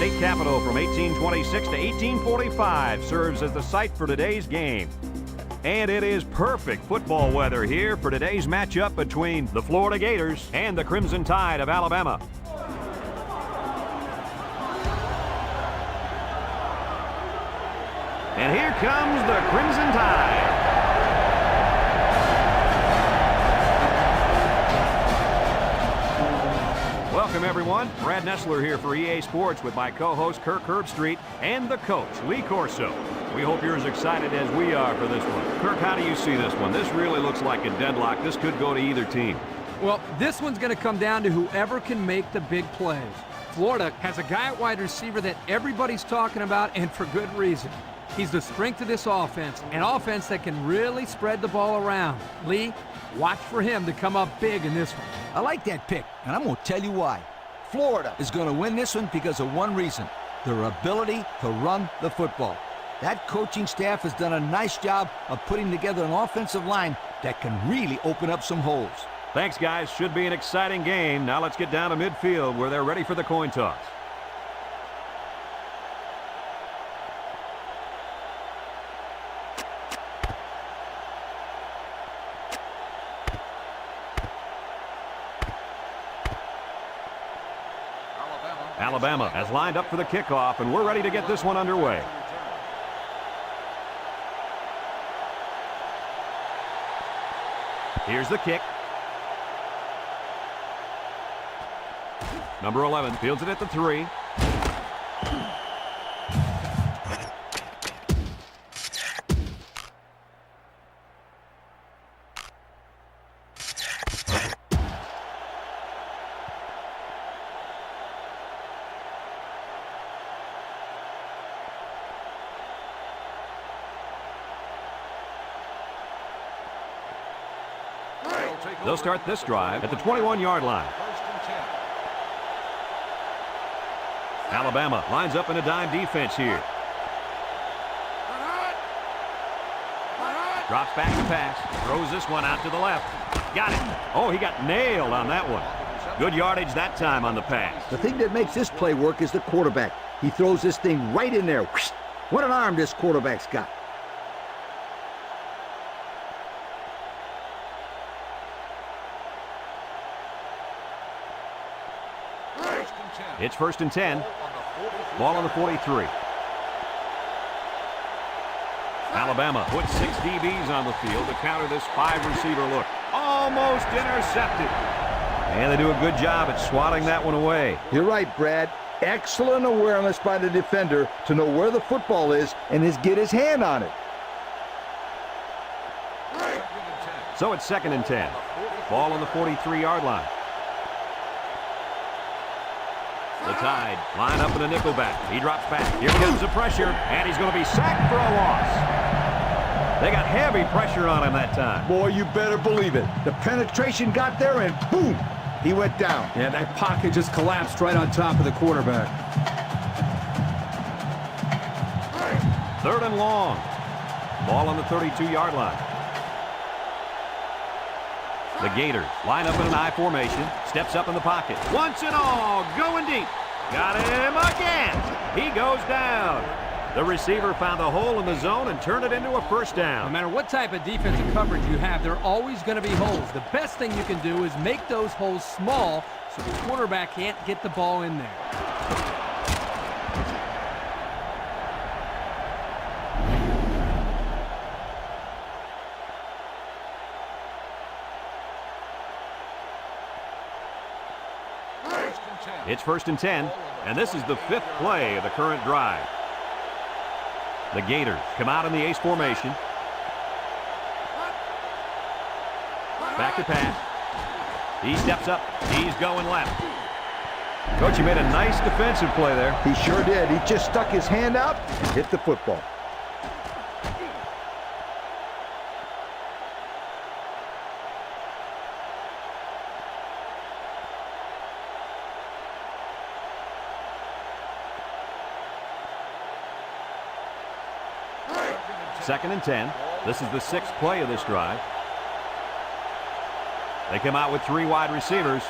state capitol from 1826 to 1845 serves as the site for today's game. And it is perfect football weather here for today's matchup between the Florida Gators and the Crimson Tide of Alabama. And here comes the Crimson Tide. Welcome, everyone. Brad Nessler here for EA Sports with my co-host Kirk Herbstreit and the coach, Lee Corso. We hope you're as excited as we are for this one. Kirk, how do you see this one? This really looks like a deadlock. This could go to either team. Well, this one's going to come down to whoever can make the big plays. Florida has a guy at wide receiver that everybody's talking about, and for good reason. He's the strength of this offense, an offense that can really spread the ball around. Lee, watch for him to come up big in this one. I like that pick, and I'm going to tell you why. Florida is going to win this one because of one reason: their ability to run the football. That coaching staff has done a nice job of putting together an offensive line that can really open up some holes. Thanks, guys. Should be an exciting game. Now let's get down to midfield where they're ready for the coin toss. Alabama has lined up for the kickoff, and we're ready to get this one underway. Here's the kick. Number 11 fields it at the 3. They'll start this drive at the 21-yard line. Alabama lines up in a dime defense here. Drops back to pass. Throws this one out to the left. Got it. Oh, he got nailed on that one. Good yardage that time on the pass. The thing that makes this play work is the quarterback. He throws this thing right in there. What an arm this quarterback's got. It's 1st and 10. Ball on the 43. Alabama puts 6 DBs on the field to counter this 5-receiver look. Almost intercepted. And they do a good job at swatting that one away. You're right, Brad. Excellent awareness by the defender to know where the football is and get his hand on it. So it's 2nd and 10. Ball on the 43-yard line. The Tide line up in a nickelback. He drops back. Here comes the pressure, and he's going to be sacked for a loss. They got heavy pressure on him that time. Boy, you better believe it. The penetration got there, and boom, he went down. Yeah, that pocket just collapsed right on top of the quarterback. 3rd and long. Ball on the 32-yard line. The Gators line up in an I formation. Steps up in the pocket. Once and all, going deep. Got him again. He goes down. The receiver found a hole in the zone and turned it into a first down. No matter what type of defensive coverage you have, there are always going to be holes. The best thing you can do is make those holes small so the quarterback can't get the ball in there. It's 1st and 10, and this is the 5th play of the current drive. The Gators come out in the ace formation. Back to pass. He steps up. He's going left. Coach, he made a nice defensive play there. He sure did. He just stuck his hand out and hit the football. Second and 10. This is the 6th play of this drive. They come out with 3 wide receivers.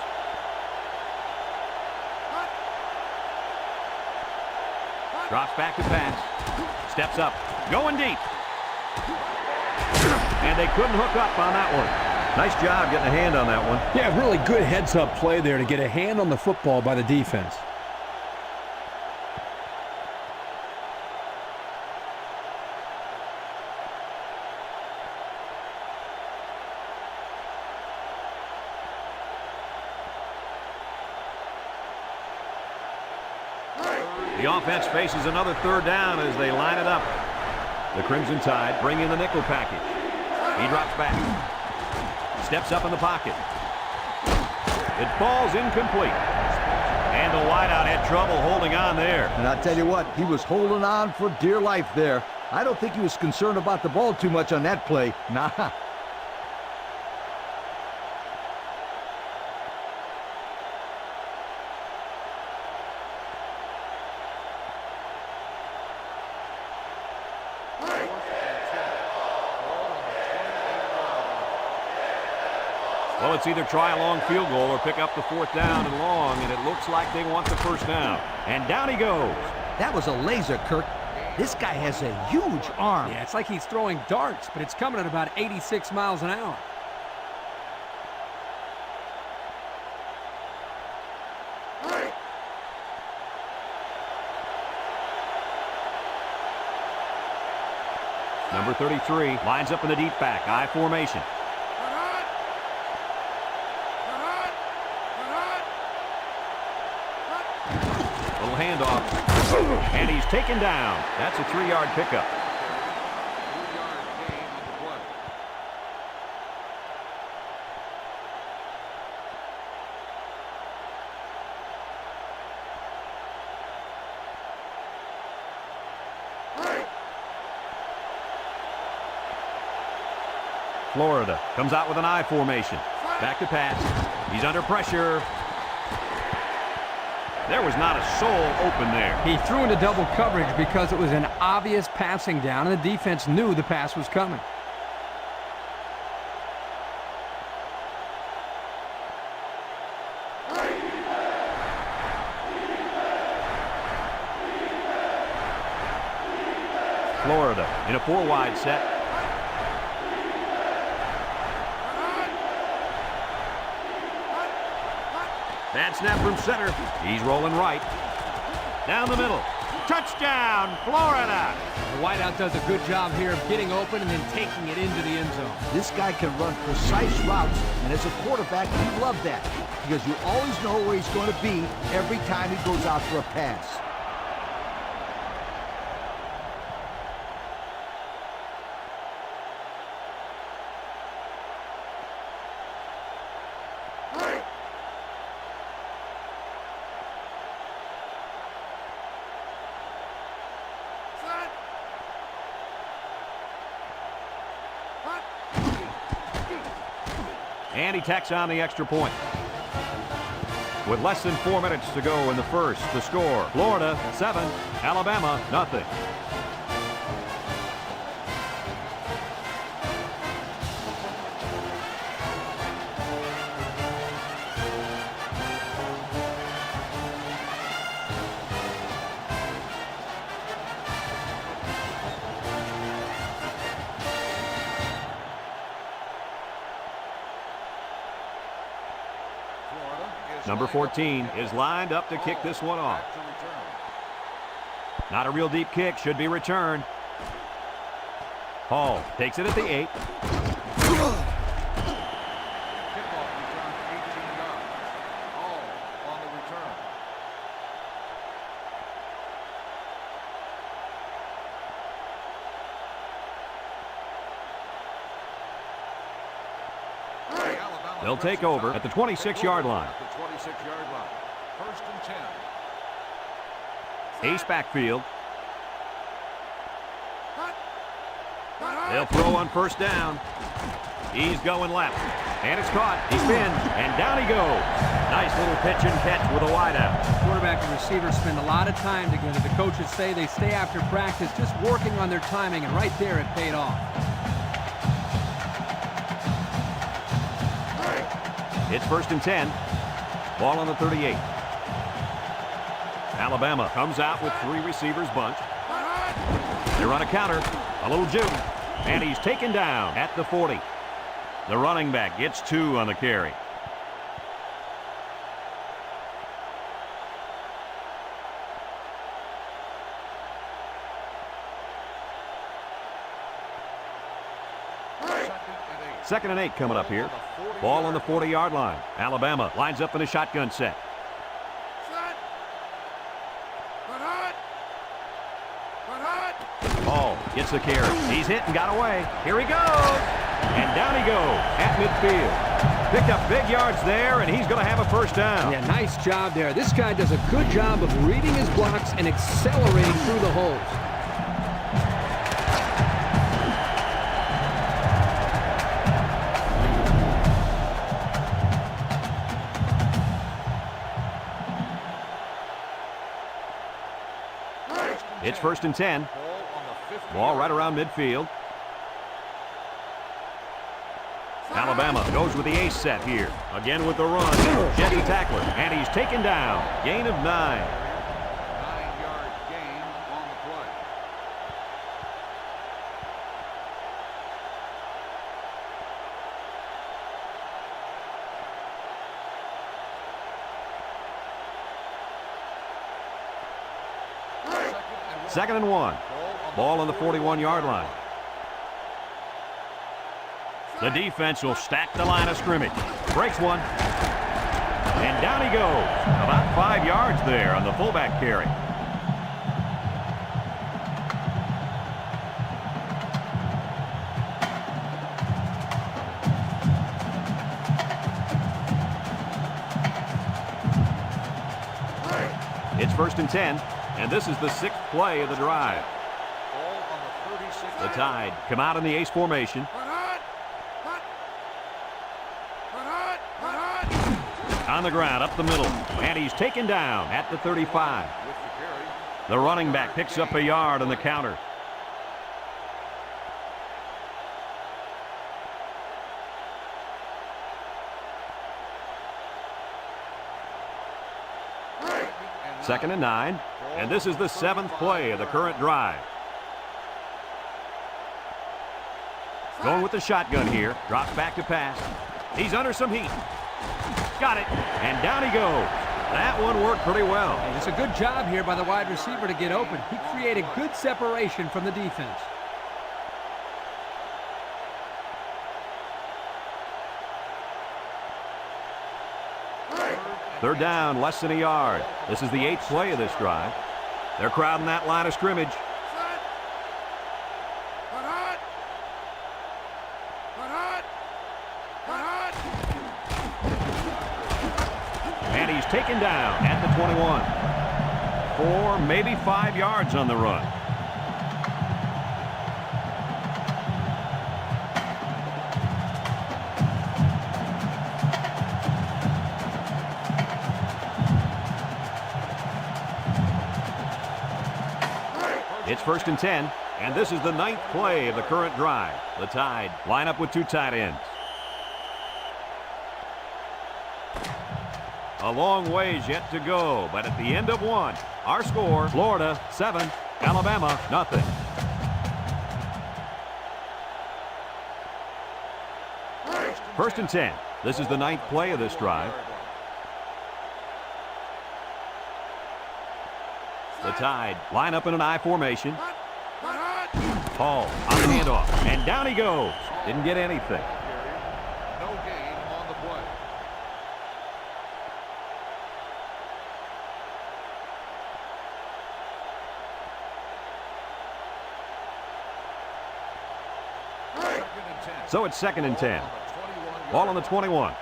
Drops back to pass. Steps up. Going deep. And they couldn't hook up on that one. Nice job getting a hand on that one. Yeah, really good heads-up play there to get a hand on the football by the defense. The offense faces another third down as they line it up. The Crimson Tide bring in the nickel package. He drops back. Steps up in the pocket. It falls incomplete. And the wideout had trouble holding on there. And I'll tell you what, he was holding on for dear life there. I don't think he was concerned about the ball too much on that play. Nah. Well, it's either try a long field goal or pick up the fourth down and long, and it looks like they want the first down. And down he goes. That was a laser, Kirk. This guy has a huge arm. Yeah, it's like he's throwing darts, but it's coming at about 86 miles an hour. Number 33 lines up in the deep back, I formation. Little handoff, and he's taken down. That's a 3-yard pickup. Florida comes out with an I formation. Back to pass. He's under pressure. There was not a soul open there. He threw into double coverage because it was an obvious passing down, and the defense knew the pass was coming. Florida in a 4-wide set. Bad snap from center. He's rolling right. Down the middle. Touchdown, Florida! The wideout does a good job here of getting open and then taking it into the end zone. This guy can run precise routes, and as a quarterback, you love that because you always know where he's going to be every time he goes out for a pass. And he tacks on the extra point. With less than 4 minutes to go in the first, the score, Florida 7, Alabama nothing. Number 14 is lined up to kick this one off. Not a real deep kick, should be returned. Hall takes it at the 8. They'll take over at the 26-yard line. First and 10. Ace backfield. They'll throw on first down. He's going left. And it's caught. He spins. And down he goes. Nice little pitch and catch with a wideout. Quarterback and receiver spend a lot of time together. The coaches say they stay after practice just working on their timing, and right there it paid off. It's first and 10. Ball on the 38. Alabama comes out with 3 receivers bunched. They run a counter, a little juke, and he's taken down at the 40. The running back gets 2 on the carry. Second and 8 coming up here. Ball on the 40-yard line. Alabama lines up in a shotgun set. Hall gets the carry. He's hit and got away. Here he goes. And down he goes at midfield. Picked up big yards there, and he's going to have a first down. Yeah, nice job there. This guy does a good job of reading his blocks and accelerating through the holes. It's first and 10. Ball right around midfield. Alabama goes with the ace set here. Again with the run. Jetty tackler. And he's taken down. Gain of 9. 9-yard gain on the play. Second and 1. Ball on the 41-yard line. The defense will stack the line of scrimmage. Breaks one. And down he goes. About 5 yards there on the fullback carry. It's first and 10. And this is the 6th play of the drive. The Tide come out in the ace formation. On the ground, up the middle. And he's taken down at the 35. The running back picks up a yard on the counter. Second and 9. And this is the 7th play of the current drive. Going with the shotgun here. Drops back to pass. He's under some heat. Got it. And down he goes. That one worked pretty well. Hey, it's a good job here by the wide receiver to get open. He created good separation from the defense. Third down, less than a yard. This is the 8th play of this drive. They're crowding that line of scrimmage. And he's taken down at the 21. 4, maybe 5 yards on the run. It's first and 10, and this is the 9th play of the current drive. The Tide line up with 2 tight ends. A long ways yet to go, but at the end of 1, our score, Florida 7, Alabama nothing. First and 10. This is the 9th play of this drive. The Tide line up in an I formation. Hall on the handoff, and down he goes. Didn't get anything. No gain on the play. So it's second and 10. Ball on the 21.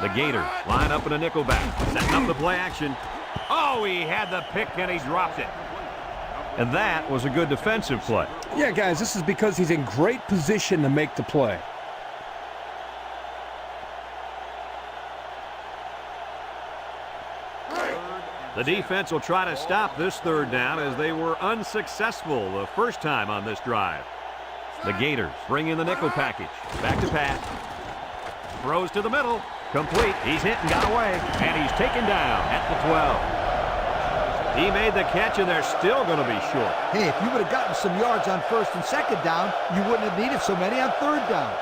The Gators line up in a nickelback, setting up the play action. Oh, he had the pick and he dropped it. And that was a good defensive play. Yeah, guys, this is because he's in great position to make the play. The defense will try to stop this third down as they were unsuccessful the first time on this drive. The Gators bring in the nickel package. Back to pass. Throws to the middle. Complete. He's hit and got away. And he's taken down at the 12. He made the catch, and they're still going to be short. Hey, if you would have gotten some yards on first and second down, you wouldn't have needed so many on third down.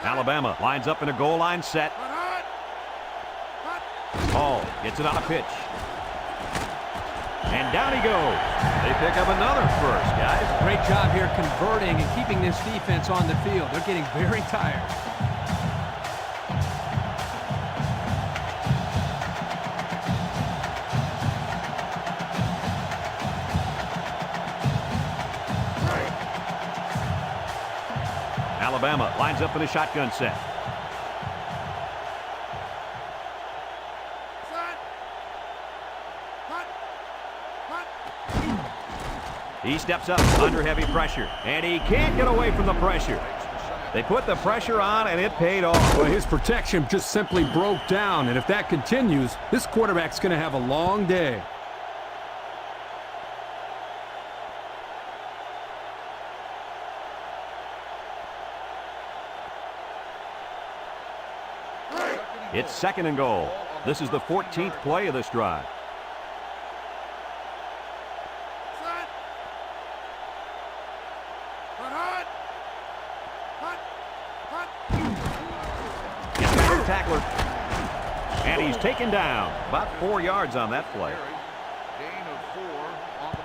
Alabama lines up in a goal line set. Hall gets it on a pitch. And down he goes. They pick up another first, guys. Great job here converting and keeping this defense on the field. They're getting very tired. Alabama lines up in a shotgun set. He steps up under heavy pressure, and he can't get away from the pressure. They put the pressure on, and it paid off. Well, his protection just simply broke down, and if that continues, this quarterback's going to have a long day. It's second and goal. This is the 14th play of this drive. Tackler. And he's taken down. About 4 yards on that play. Gain of 4 on the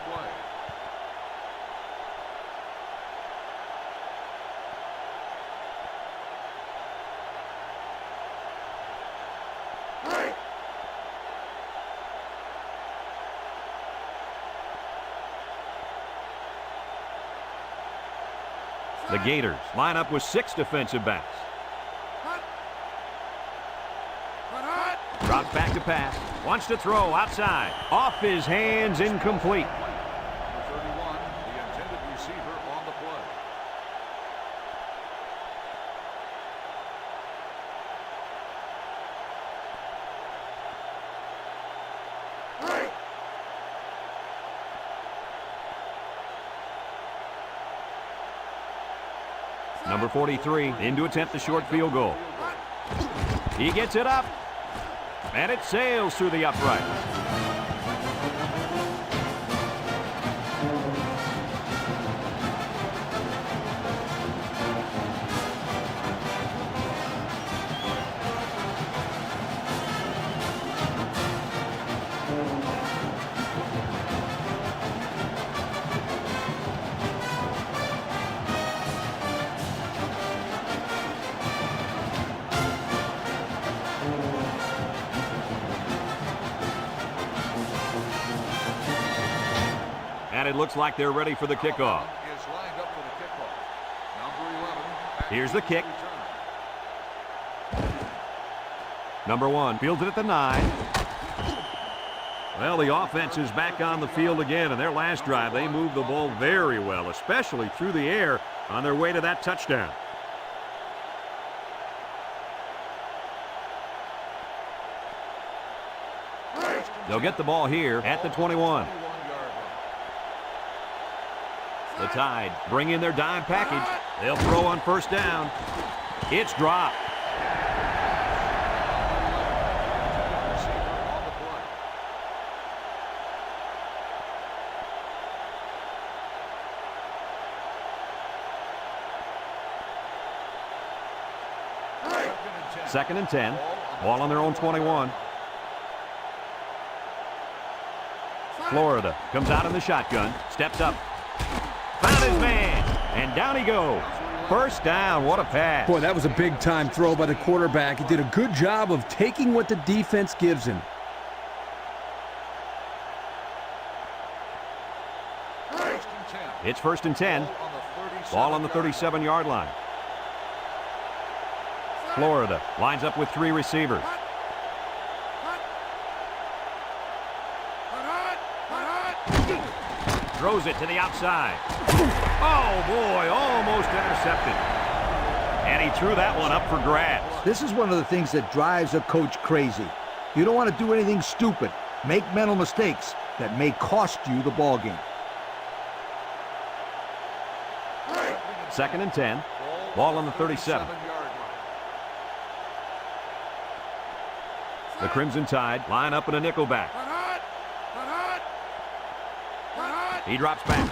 play. The Gators line up with 6 defensive backs. Drops back to pass. Wants to throw outside. Off his hands, incomplete. Number 31, the intended receiver on the play. Number 43 in to attempt the short field goal. He gets it up. And it sails through the upright. And it looks like they're ready for the kickoff. Here's the kick. Number 1 fields it at the 9. Well, the offense is back on the field again. In their last drive, they moved the ball very well, especially through the air on their way to that touchdown. They'll get the ball here at the 21. The Tide bring in their dime package. They'll throw on first down. It's dropped. Second and 10. Ball on their own 21. Florida comes out in the shotgun. Steps up. Found his man, and down he goes. First down, what a pass. Boy, that was a big-time throw by the quarterback. He did a good job of taking what the defense gives him. It's first and 10. Ball on the 37-yard line. Florida lines up with 3 receivers. Throws it to the outside. Oh, boy, almost intercepted. And he threw that one up for grabs. This is one of the things that drives a coach crazy. You don't want to do anything stupid. Make mental mistakes that may cost you the ball game. 2nd and 10. Ball on the 37. The Crimson Tide line up in a nickel back. He drops back.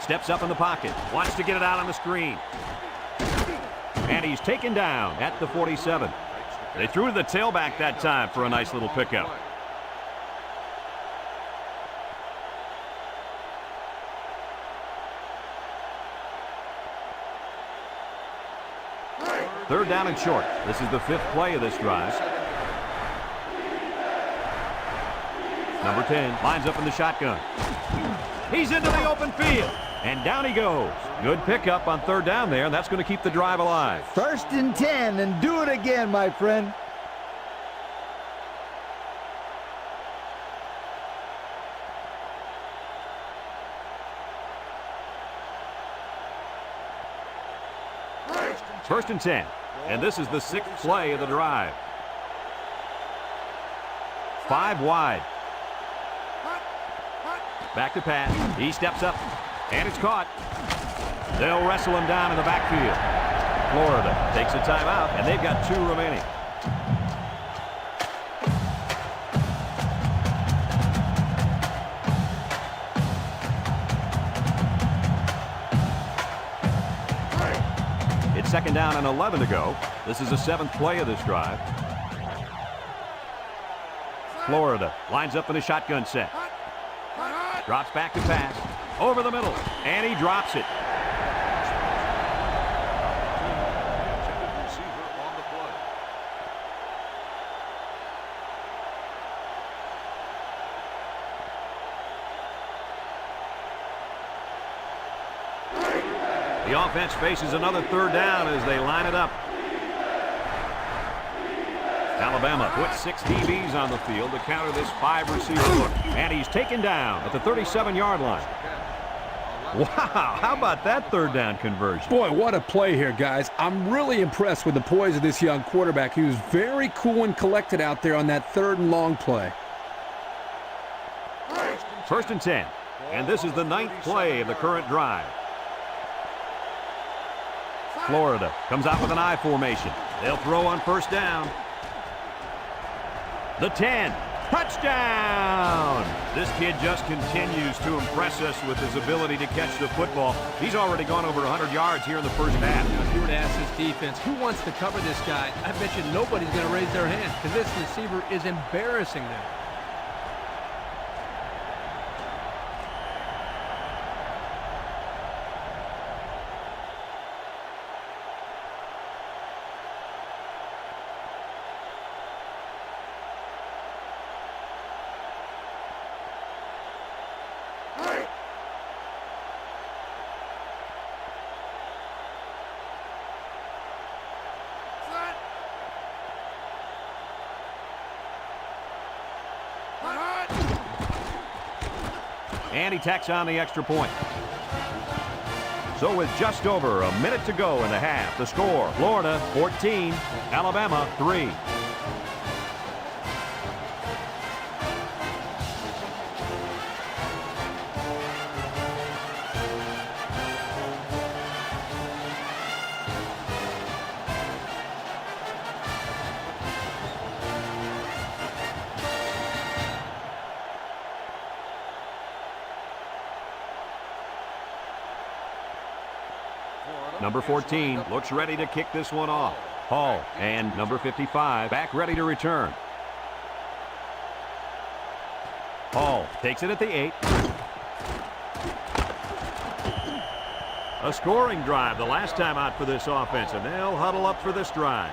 Steps up in the pocket. Wants to get it out on the screen. And he's taken down at the 47. They threw to the tailback that time for a nice little pickup. Third down and short. This is the 5th play of this drive. Number 10 lines up in the shotgun. He's into the open field. And down he goes. Good pickup on 3rd down there, and that's going to keep the drive alive. 1st and 10, and do it again, my friend. First and 10. And this is the 6th play of the drive. 5 wide. Back to pass. He steps up. And it's caught. They'll wrestle him down in the backfield. Florida takes a timeout, and they've got 2 remaining. It's 2nd down and 11 to go. This is the 7th play of this drive. Florida lines up in a shotgun set. Drops back to pass. Over the middle. And he drops it. The offense faces another 3rd down as they line it up. Alabama puts 6 DBs on the field to counter this 5-receiver look. And he's taken down at the 37-yard line. Wow, how about that 3rd down conversion? Boy, what a play here, guys. I'm really impressed with the poise of this young quarterback. He was very cool and collected out there on that 3rd and long play. 1st and 10. And this is the 9th play of the current drive. Florida comes out with an I formation. They'll throw on 1st down. The 10. Touchdown! This kid just continues to impress us with his ability to catch the football. He's already gone over 100 yards here in the first half. If you were to ask this defense, who wants to cover this guy, I bet you nobody's going to raise their hand because this receiver is embarrassing them. And he tacks on the extra point. So with just over a minute to go in the half, the score, Florida 14, Alabama 3. Number 14 looks ready to kick this one off. Hall and number 55 back ready to return. Hall takes it at the 8. A scoring drive the last time out for this offense, and they'll huddle up for this drive.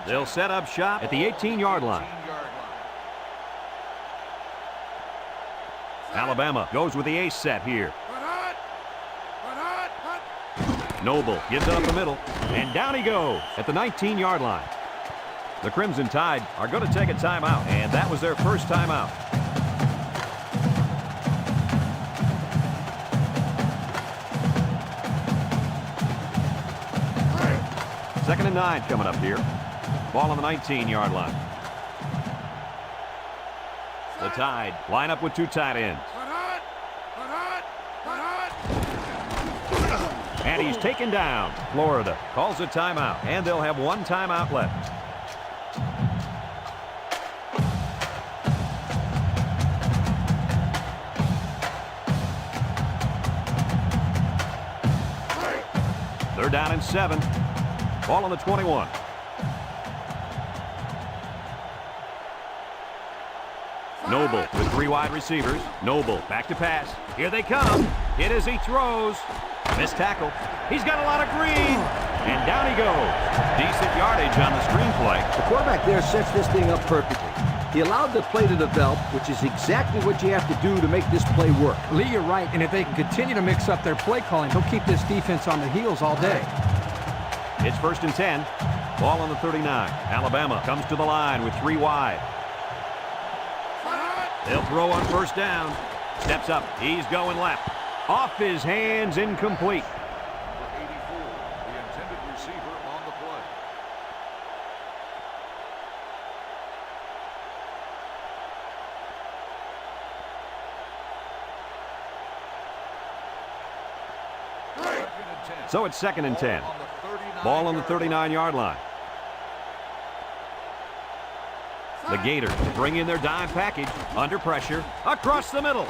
They'll set up shop at the 18-yard line. Alabama goes with the ace set here. Noble gives it up the middle, and down he goes at the 19-yard line. The Crimson Tide are going to take a timeout, and that was their first timeout. 2nd and 9 coming up here. Ball on the 19-yard line. The Tide line up with 2 tight ends. And he's taken down. Florida calls a timeout, and they'll have 1 timeout left. They're down in 7. Ball on the 21. Noble with 3 wide receivers. Noble back to pass. Here they come. Hit as he throws. Missed tackle. He's got a lot of green. And down he goes. Decent yardage on the screenplay. The quarterback there sets this thing up perfectly. He allowed the play to develop, which is exactly what you have to do to make this play work. Lee, you're right, and if they can continue to mix up their play calling, they'll keep this defense on the heels all day. It's 1st and 10. Ball on the 39. Alabama comes to the line with 3 wide. They'll throw on 1st down. Steps up. He's going left. Off his hands, incomplete. Number 84, the intended receiver on the play. So it's 2nd and 10. Ball on the 39-yard line. The Gators bring in their dime package. Under pressure. Across the middle.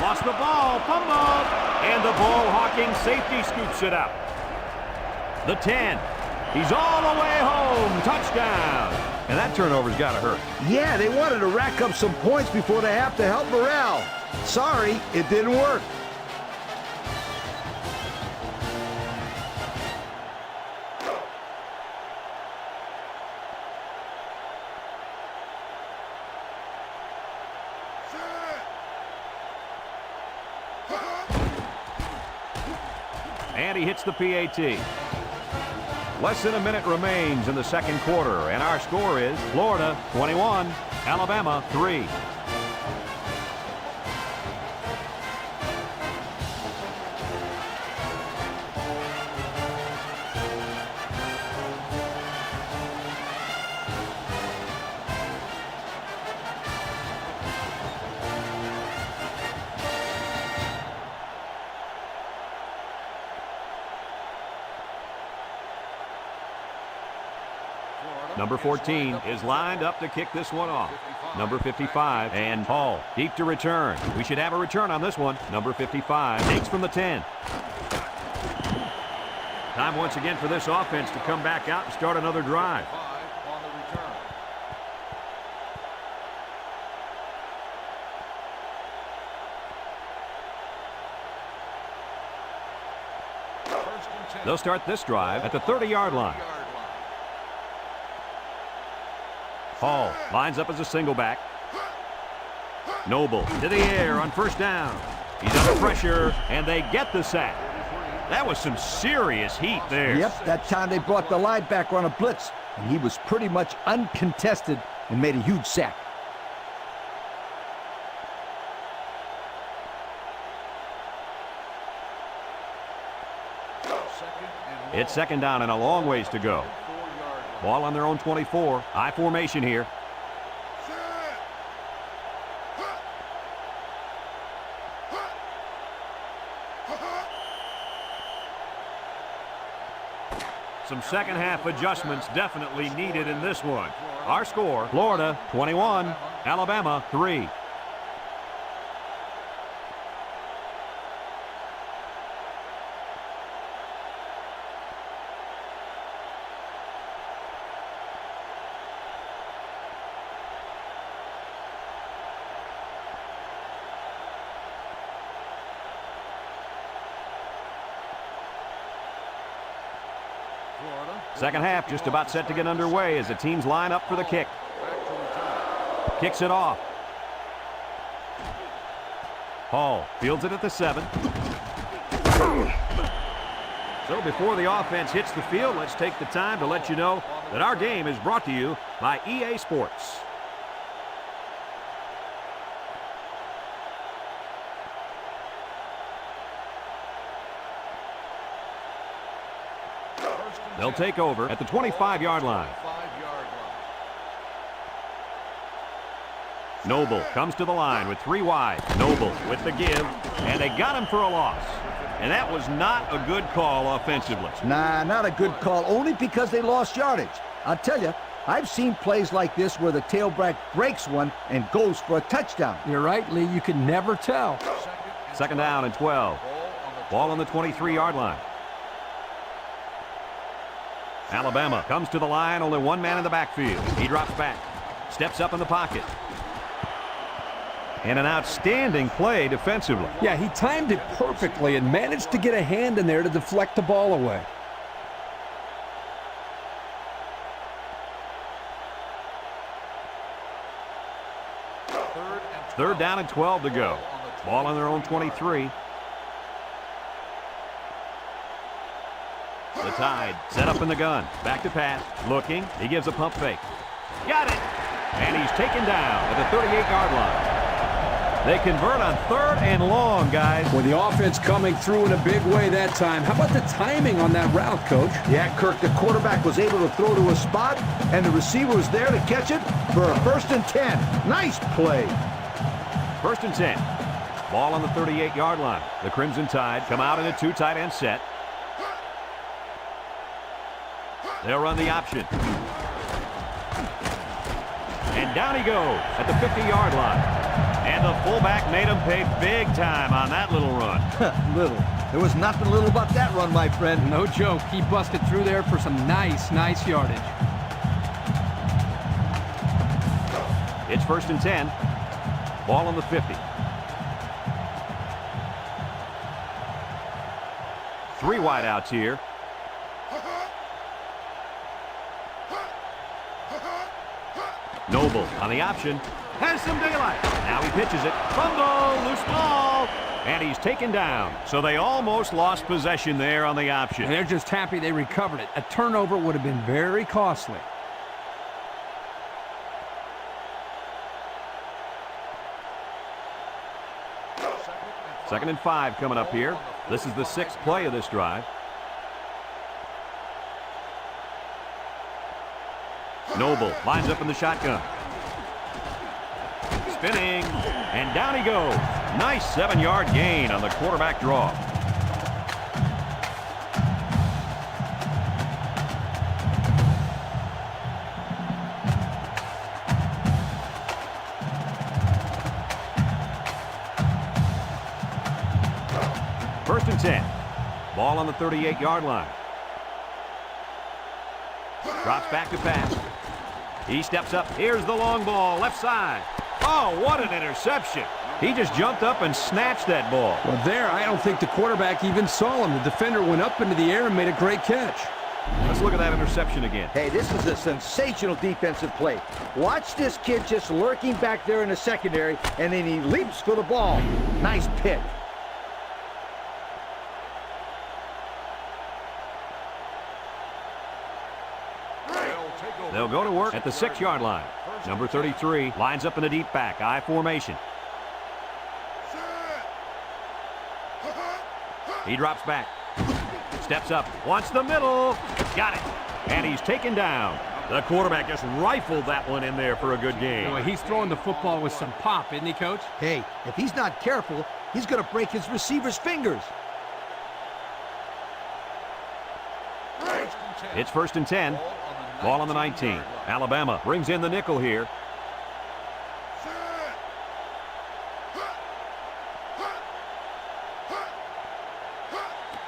Lost the ball. Fumbled. And the ball-hawking safety scoops it out. The 10. He's all the way home. Touchdown. And that turnover's got to hurt. Yeah, they wanted to rack up some points before they have to help morale. Sorry, it didn't work. And he hits the PAT. Less than a minute remains in the 2nd quarter, and our score is Florida 21, Alabama 3. Number 14 is lined up to kick this one off. Number 55 and Hall deep to return. We should have a return on this one. Number 55 takes from the 10. Time once again for this offense to come back out and start another drive. On the return. They'll start this drive at the 30-yard line. Hall lines up as a single back. Noble to the air on 1st down. He's under pressure, and they get the sack. That was some serious heat there. Yep, that time they brought the linebacker on a blitz, and he was pretty much uncontested and made a huge sack. It's 2nd down and a long ways to go. Ball on their own 24. I formation here. Some second half adjustments definitely needed in this one. Our score, Florida 21, Alabama 3. Second half just about set to get underway as the teams line up for the kick. Kicks it off. Hall fields it at the 7. So before the offense hits the field, let's take the time to let you know that our game is brought to you by EA Sports. They'll take over at the 25-yard line. 5-yard line. Noble comes to the line with 3 wide. Noble with the give, and they got him for a loss. And that was not a good call offensively. Nah, not a good call, only because they lost yardage. I'll tell you, I've seen plays like this where the tailback breaks one and goes for a touchdown. You're right, Lee. You can never tell. Second down and 12. Ball on the 23-yard line. Alabama comes to the line, only one man in the backfield. He drops back, steps up in the pocket. And an outstanding play defensively. Yeah, he timed it perfectly and managed to get a hand in there to deflect the ball away. Third down and 12 to go. Ball on their own 23. The Tide set up in the gun. Back to pass. Looking. He gives a pump fake. Got it. And he's taken down at the 38-yard line. They convert on 3rd and long, guys. With the offense coming through in a big way that time. How about the timing on that route, Coach? Yeah, Kirk, the quarterback was able to throw to a spot, and the receiver was there to catch it for a 1st and 10. Nice play. 1st and 10. Ball on the 38-yard line. The Crimson Tide come out in a 2 tight end set. They'll run the option. And down he goes at the 50-yard line. And the fullback made him pay big time on that little run. Little. There was nothing little about that run, my friend. No joke. He busted through there for some nice yardage. It's 1st and 10. Ball on the 50. 3 wideouts here. Noble on the option. Has some daylight. Now he pitches it. Fumble, loose ball. And he's taken down. So they almost lost possession there on the option. And they're just happy they recovered it. A turnover would have been very costly. Second and 5 coming up here. This is the 6th play of this drive. Noble lines up in the shotgun. Spinning, and down he goes. Nice 7-yard gain on the quarterback draw. First and 10. Ball on the 38-yard line. Drops back to pass. He steps up. Here's the long ball, left side. Oh, what an interception. He just jumped up and snatched that ball. Well, there, I don't think the quarterback even saw him. The defender went up into the air and made a great catch. Let's look at that interception again. Hey, this is a sensational defensive play. Watch this kid just lurking back there in the secondary, and then he leaps for the ball. Nice pick. They'll go to work at the 6-yard line. Number 33 lines up in a deep back, I formation. He drops back, steps up, wants the middle, got it, and he's taken down. The quarterback just rifled that one in there for a good game. Well, he's throwing the football with some pop, isn't he, Coach? Hey, if he's not careful, he's going to break his receiver's fingers. It's 1st and 10. Ball on the 19. Alabama brings in the nickel here.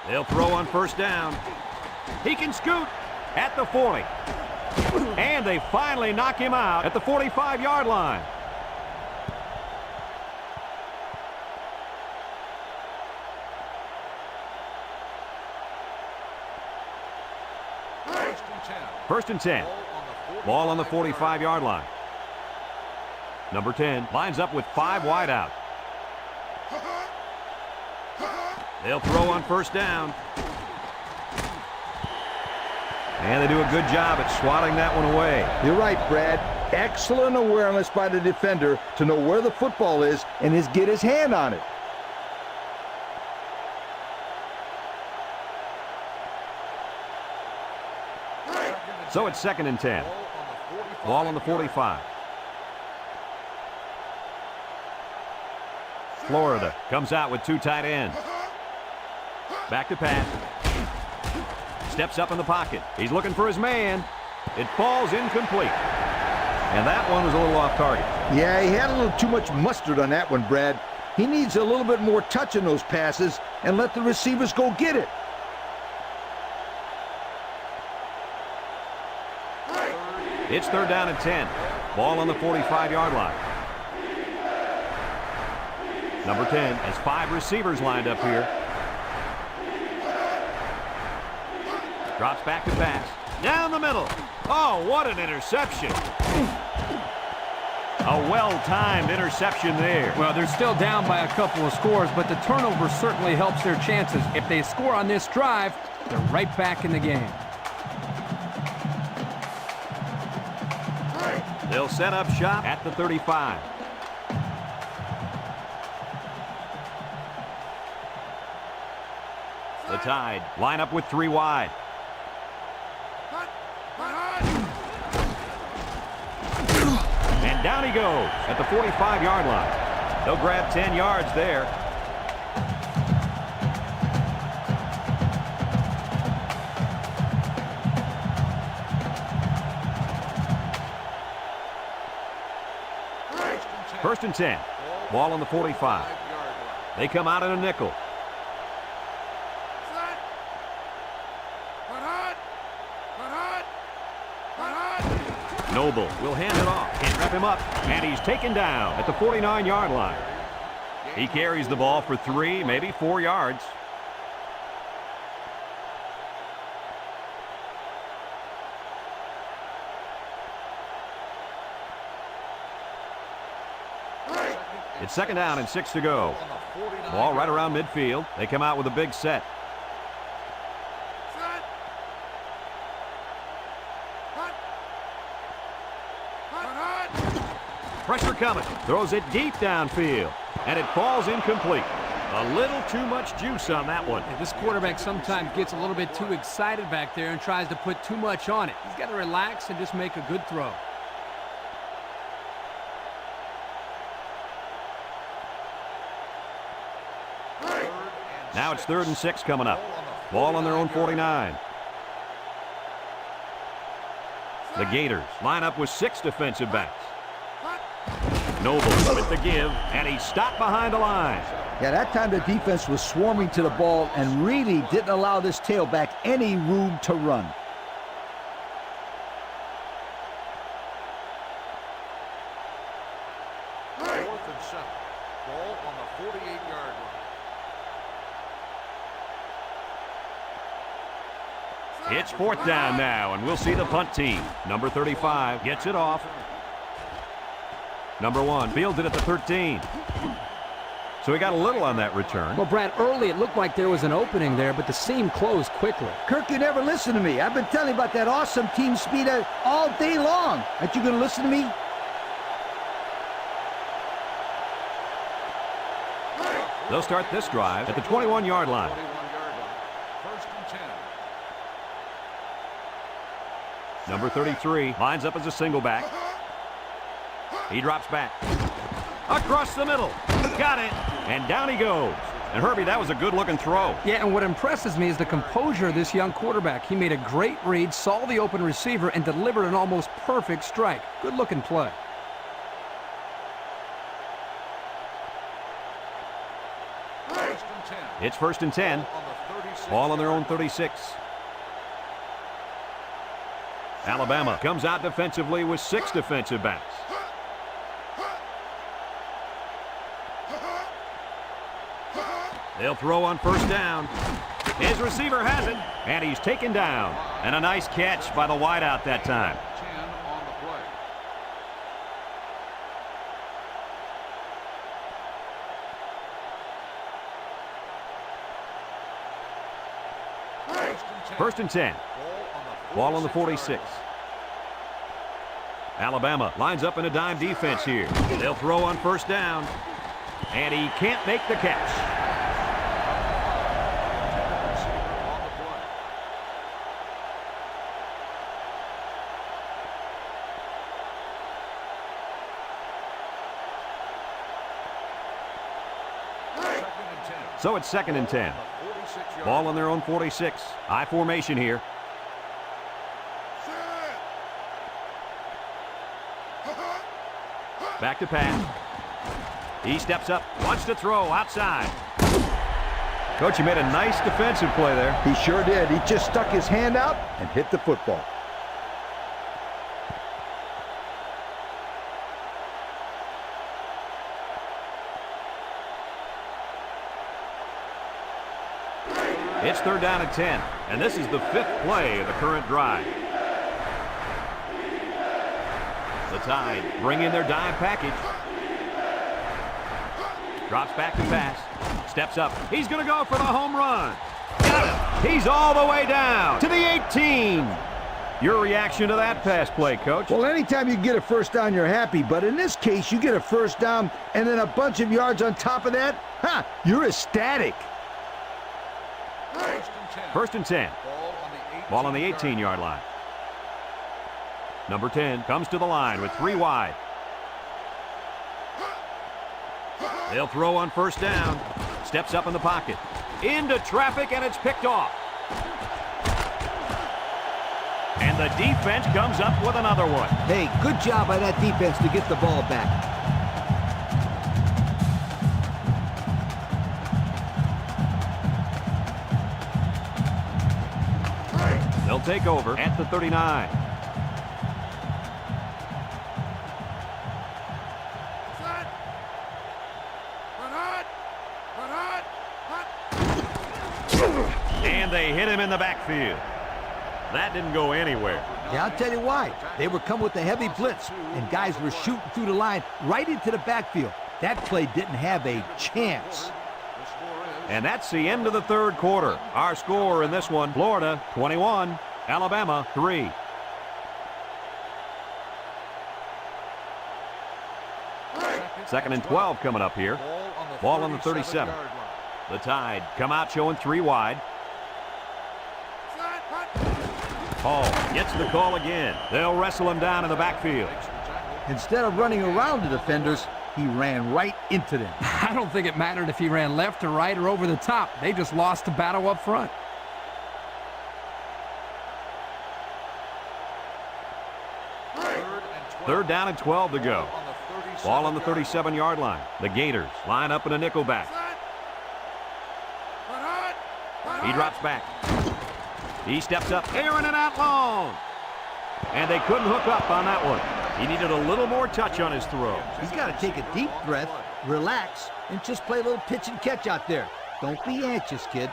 They'll throw on 1st down. He can scoot at the 40. And they finally knock him out at the 45-yard line. First and 10. Ball on the 45-yard line. Number 10 lines up with 5 wide out. They'll throw on 1st down. And they do a good job at swatting that one away. You're right, Brad. Excellent awareness by the defender to know where the football is and get his hand on it. So it's 2nd and 10. Ball on the 45. Florida comes out with 2 tight ends. Back to pass. Steps up in the pocket. He's looking for his man. It falls incomplete. And that one was a little off target. Yeah, he had a little too much mustard on that one, Brad. He needs a little bit more touch in those passes and let the receivers go get it. It's 3rd down and 10. Ball on the 45-yard line. Number 10 has 5 receivers lined up here. Drops back to pass. Down the middle. Oh, what an interception. A well-timed interception there. Well, they're still down by a couple of scores, but the turnover certainly helps their chances. If they score on this drive, they're right back in the game. They'll set up shop at the 35. The Tide line up with 3 wide. And down he goes at the 45-yard line. They'll grab 10 yards there. First and 10. Ball on the 45. They come out in a nickel. Noble will hand it off. Can't wrap him up. And he's taken down at the 49-yard line. He carries the ball for 3, maybe 4 yards. It's 2nd down and 6 to go. Ball right around midfield. They come out with a big set. Pressure coming. Throws it deep downfield. And it falls incomplete. A little too much juice on that one. And this quarterback sometimes gets a little bit too excited back there and tries to put too much on it. He's got to relax and just make a good throw. Now it's 3rd and 6 coming up. Ball on their own 49. The Gators line up with 6 defensive backs. Noble with the give, and he stopped behind the line. Yeah, that time the defense was swarming to the ball and really didn't allow this tailback any room to run. Fourth and 7. Ball on the 48-yard line. It's 4th down now, and we'll see the punt team. Number 35 gets it off. Number 1 fields it at the 13. So he got a little on that return. Well, Brad, early it looked like there was an opening there, but the seam closed quickly. Kirk, you never listen to me. I've been telling you about that awesome team speed all day long. Aren't you going to listen to me? They'll start this drive at the 21-yard line. 21-yard line. First and 10. Number 33 lines up as a single back. He drops back. Across the middle. Got it. And down he goes. And Herbie, that was a good-looking throw. Yeah, and what impresses me is the composure of this young quarterback. He made a great read, saw the open receiver, and delivered an almost perfect strike. Good-looking play. First and 10. It's 1st and 10. On the 36. Ball on their own 36. Alabama comes out defensively with 6 defensive backs. They'll throw on 1st down. His receiver has it, and he's taken down. And a nice catch by the wideout that time. 10 on the play. First and 10. Ball on the 46. Alabama lines up in a dime defense here. They'll throw on 1st down. And he can't make the catch. So it's 2nd and 10. Ball on their own 46. I formation here. Back to pass. He steps up, wants to throw outside. Coach, he made a nice defensive play there. He sure did. He just stuck his hand out and hit the football. It's 3rd down and 10, and this is the 5th play of the current drive. The Tide bring in their dime package. Drops back to pass. Steps up. He's going to go for the home run. Got it. He's all the way down to the 18. Your reaction to that pass play, Coach? Well, anytime you get a first down, you're happy. But in this case, you get a first down and then a bunch of yards on top of that. You're ecstatic. 1st and 10. Ball on the 18-yard line. Number 10 comes to the line with 3 wide. They'll throw on 1st down. Steps up in the pocket. Into traffic, and it's picked off. And the defense comes up with another one. Hey, good job by that defense to get the ball back. They'll take over at the 39. And they hit him in the backfield. That didn't go anywhere. Yeah, I'll tell you why. They were coming with a heavy blitz, and guys were shooting through the line right into the backfield. That play didn't have a chance. And that's the end of the 3rd quarter. Our score in this one, Florida 21, Alabama 3. Second and 12 coming up here. Ball on the 37. The Tide come out showing 3 wide. Hall gets the call again. They'll wrestle him down in the backfield. Instead of running around the defenders, he ran right into them. I don't think it mattered if he ran left or right or over the top. They just lost the battle up front. Third down and 12 to go. Ball on the 37-yard line. The Gators line up in a nickel back. He drops back. He steps up, airing it out long. And they couldn't hook up on that one. He needed a little more touch on his throw. He's got to take a deep breath, relax, and just play a little pitch and catch out there. Don't be anxious, kid.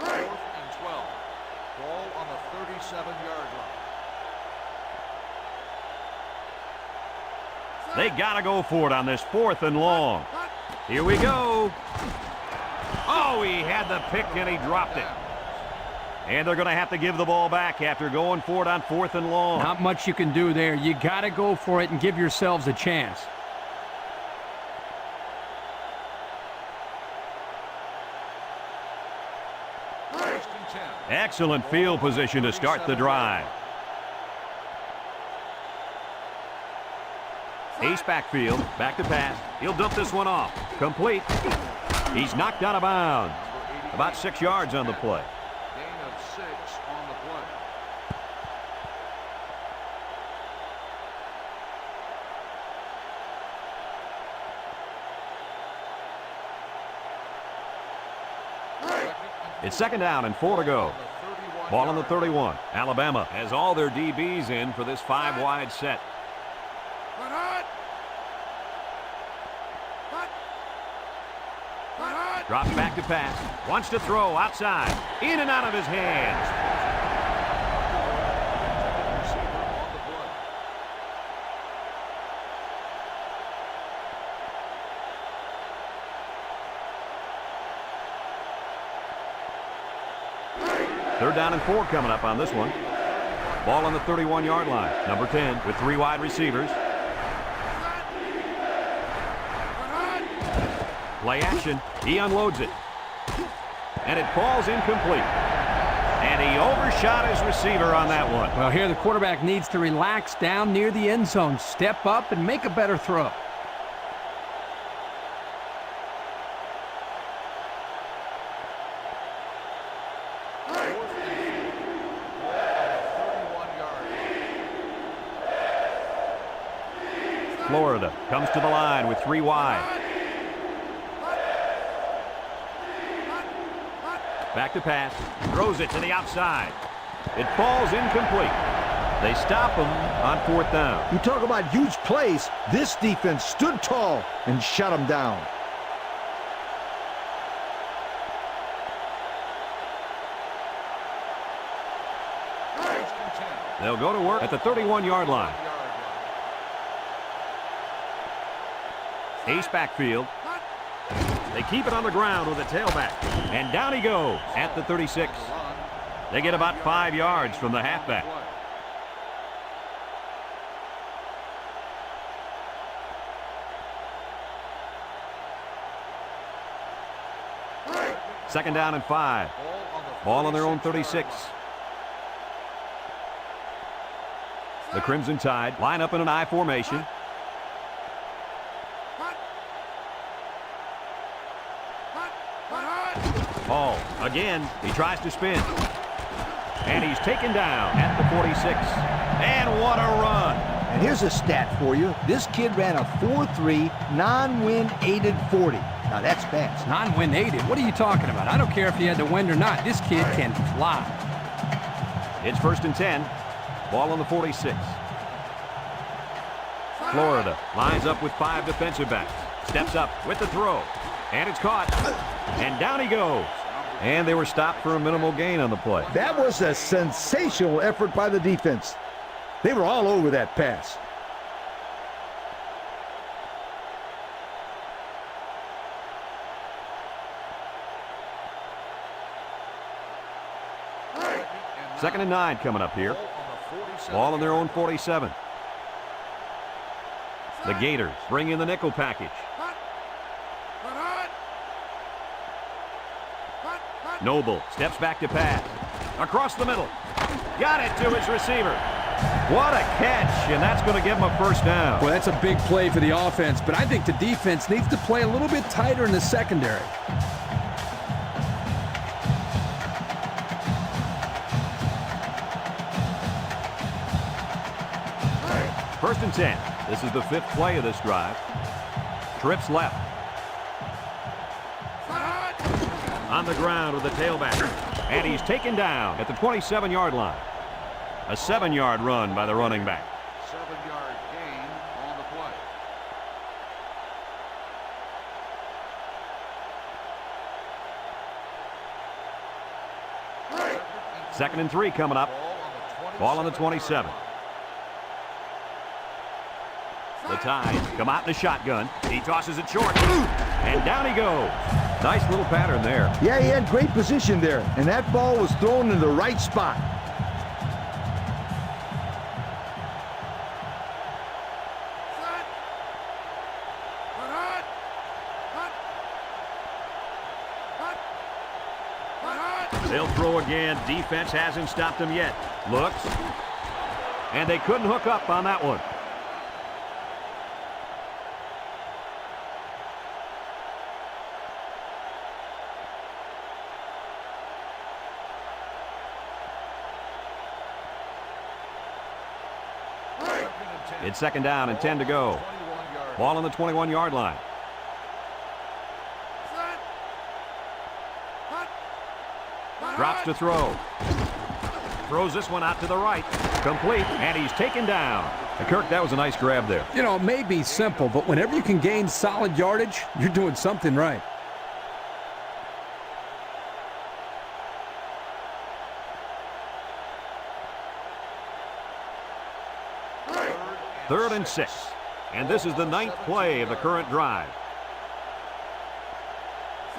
Ball on the 37-yard line. They got to go for it on this 4th and long. Here we go. Oh, he had the pick and he dropped it. And they're going to have to give the ball back after going for it on 4th and long. Not much you can do there. You got to go for it and give yourselves a chance. Excellent field position to start the drive. Ace backfield, back to pass. He'll dump this one off. Complete. He's knocked out of bounds. About 6 yards on the play. Gain of 6 on the play. It's 2nd down and 4 to go. Ball on the 31. Alabama has all their DBs in for this 5-wide set. Drops back to pass. Wants to throw outside. In and out of his hands. Third down and 4 coming up on this one. Ball on the 31-yard line. Number 10 with 3 wide receivers. Play action. He unloads it. And it falls incomplete. And he overshot his receiver on that one. Well, here the quarterback needs to relax down near the end zone, step up, and make a better throw. Florida comes to the line with 3 wide. Back to pass. Throws it to the outside. It falls incomplete. They stop him on 4th down. You talk about huge plays. This defense stood tall and shut him down. They'll go to work at the 31-yard line. Ace backfield. They keep it on the ground with a tailback. And down he goes at the 36. They get about 5 yards from the halfback. Second down and 5. Ball on their own 36. The Crimson Tide line up in an I formation. Hall again. He tries to spin. And he's taken down at the 46. And what a run. And here's a stat for you. This kid ran a 4.3 non-win aided 40. Now that's fast. Non-win aided? What are you talking about? I don't care if he had the wind or not. This kid can fly. It's 1st and 10. Ball on the 46. Florida lines up with 5 defensive backs. Steps up with the throw. And it's caught. And down he goes. And they were stopped for a minimal gain on the play. That was a sensational effort by the defense. They were all over that pass. Second and 9 coming up here. Ball on their own 47. The Gators bring in the nickel package. Noble steps back to pass. Across the middle. Got it to his receiver. What a catch, and that's going to give him a 1st down. Well, that's a big play for the offense, but I think the defense needs to play a little bit tighter in the secondary. First and 10. This is the 5th play of this drive. Trips left. On the ground with the tailback. And he's taken down at the 27-yard line. A 7-yard run by the running back. 7-yard gain on the play. 2nd and 3 coming up. Ball on the 27. The Tide come out in the shotgun. He tosses it short. And down he goes. Nice little pattern there. Yeah, he had great position there, and that ball was thrown in the right spot. They'll throw again. Defense hasn't stopped them yet. Looks. And they couldn't hook up on that one. It's 2nd down and 10 to go. Ball on the 21-yard line. Drops to throw. Throws this one out to the right. Complete, and he's taken down. And Kirk, that was a nice grab there. You know, it may be simple, but whenever you can gain solid yardage, you're doing something right. Third and 6. And this is the 9th play of the current drive.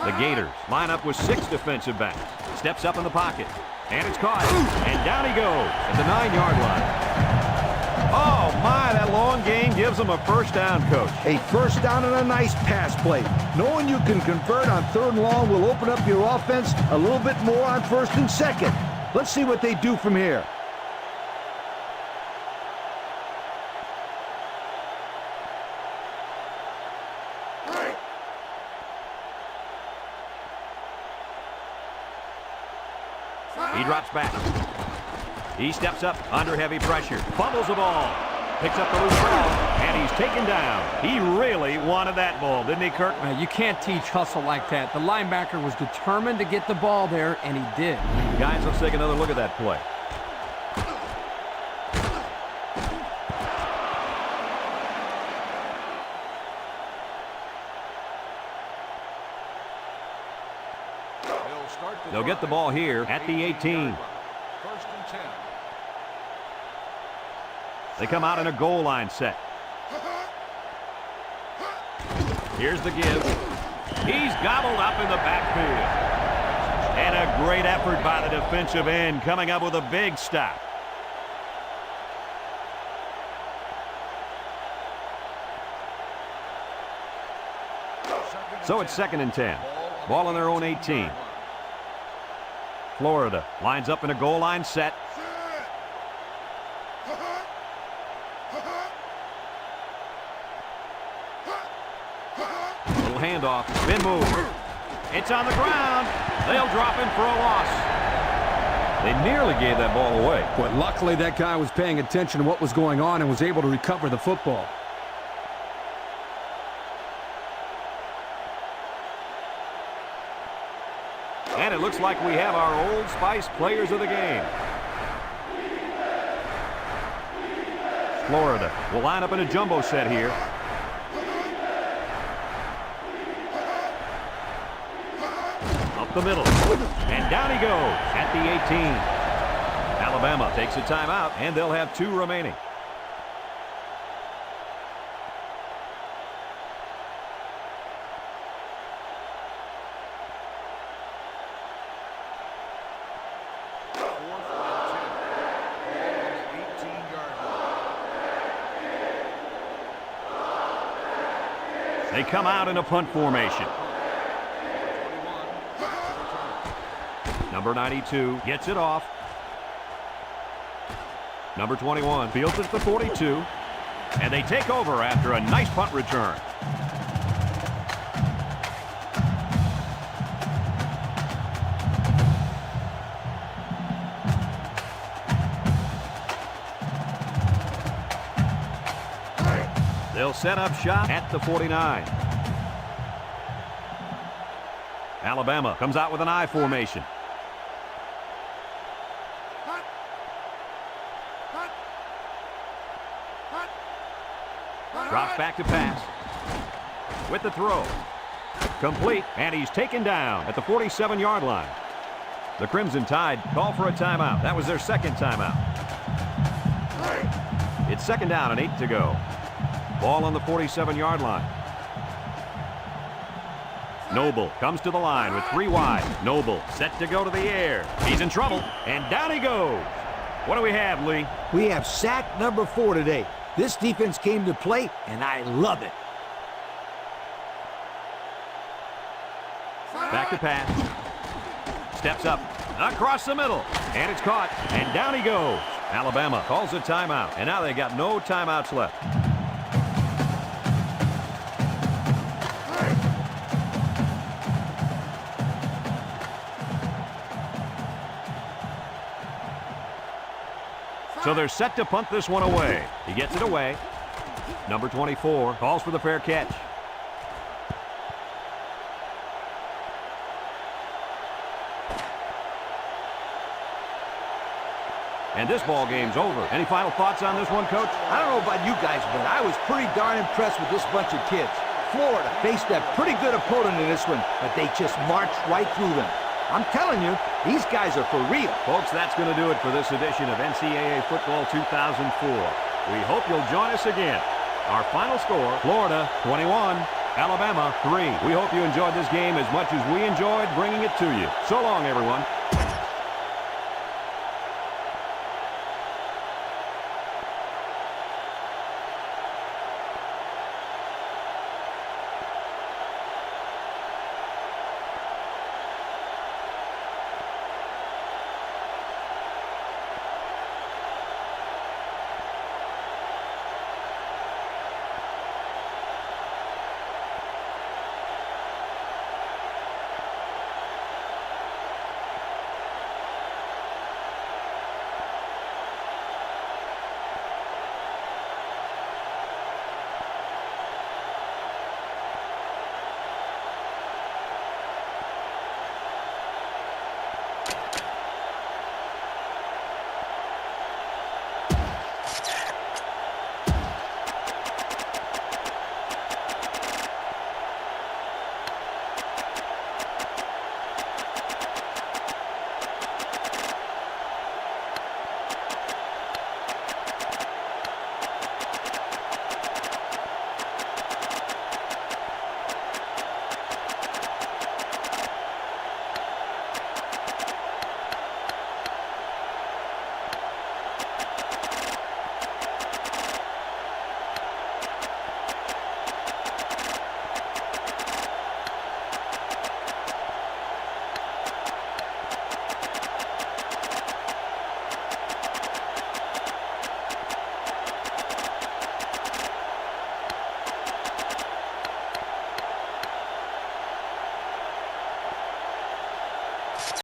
The Gators line up with 6 defensive backs. Steps up in the pocket. And it's caught. And down he goes at the 9-yard line. Oh, my, that long gain gives them a 1st down, Coach. A 1st down and a nice pass play. Knowing you can convert on 3rd and long will open up your offense a little bit more on 1st and 2nd. Let's see what they do from here. He drops back. He steps up under heavy pressure. Fumbles the ball. Picks up the loose ball. And he's taken down. He really wanted that ball, didn't he, Kirk? Man, you can't teach hustle like that. The linebacker was determined to get the ball there, and he did. Guys, let's take another look at that play. They'll get the ball here at the 18. First and 10. They come out in a goal line set. Here's the give. He's gobbled up in the backfield. And a great effort by the defensive end, coming up with a big stop. So it's 2nd and 10. Ball on their own 18. Florida lines up in a goal line set. Little handoff, spin move. It's on the ground. They'll drop him for a loss. They nearly gave that ball away. But luckily that guy was paying attention to what was going on and was able to recover the football. And it looks like we have our Old Spice players of the game. Florida will line up in a jumbo set here. Up the middle. And down he goes at the 18. Alabama takes a timeout, and they'll have 2 remaining. They come out in a punt formation. Number 92 gets it off. Number 21 fields it to 42. And they take over after a nice punt return. They'll set up shop at the 49. Alabama comes out with an I formation. Drops back to pass. With the throw. Complete, and he's taken down at the 47-yard line. The Crimson Tide call for a timeout. That was their 2nd timeout. It's 2nd down and 8 to go. Ball on the 47-yard line. Noble comes to the line with 3 wide. Noble set to go to the air. He's in trouble, and down he goes. What do we have, Lee? We have sack number 4 today. This defense came to play, and I love it. Back to pass. Steps up across the middle, and it's caught, and down he goes. Alabama calls a timeout, and now they got no timeouts left. So they're set to punt this one away. He gets it away. Number 24 calls for the fair catch. And this ball game's over. Any final thoughts on this one, Coach? I don't know about you guys, but I was pretty darn impressed with this bunch of kids. Florida faced a pretty good opponent in this one, but they just marched right through them. I'm telling you, these guys are for real. Folks, that's going to do it for this edition of NCAA Football 2004. We hope you'll join us again. Our final score, Florida 21, Alabama 3. We hope you enjoyed this game as much as we enjoyed bringing it to you. So long, everyone.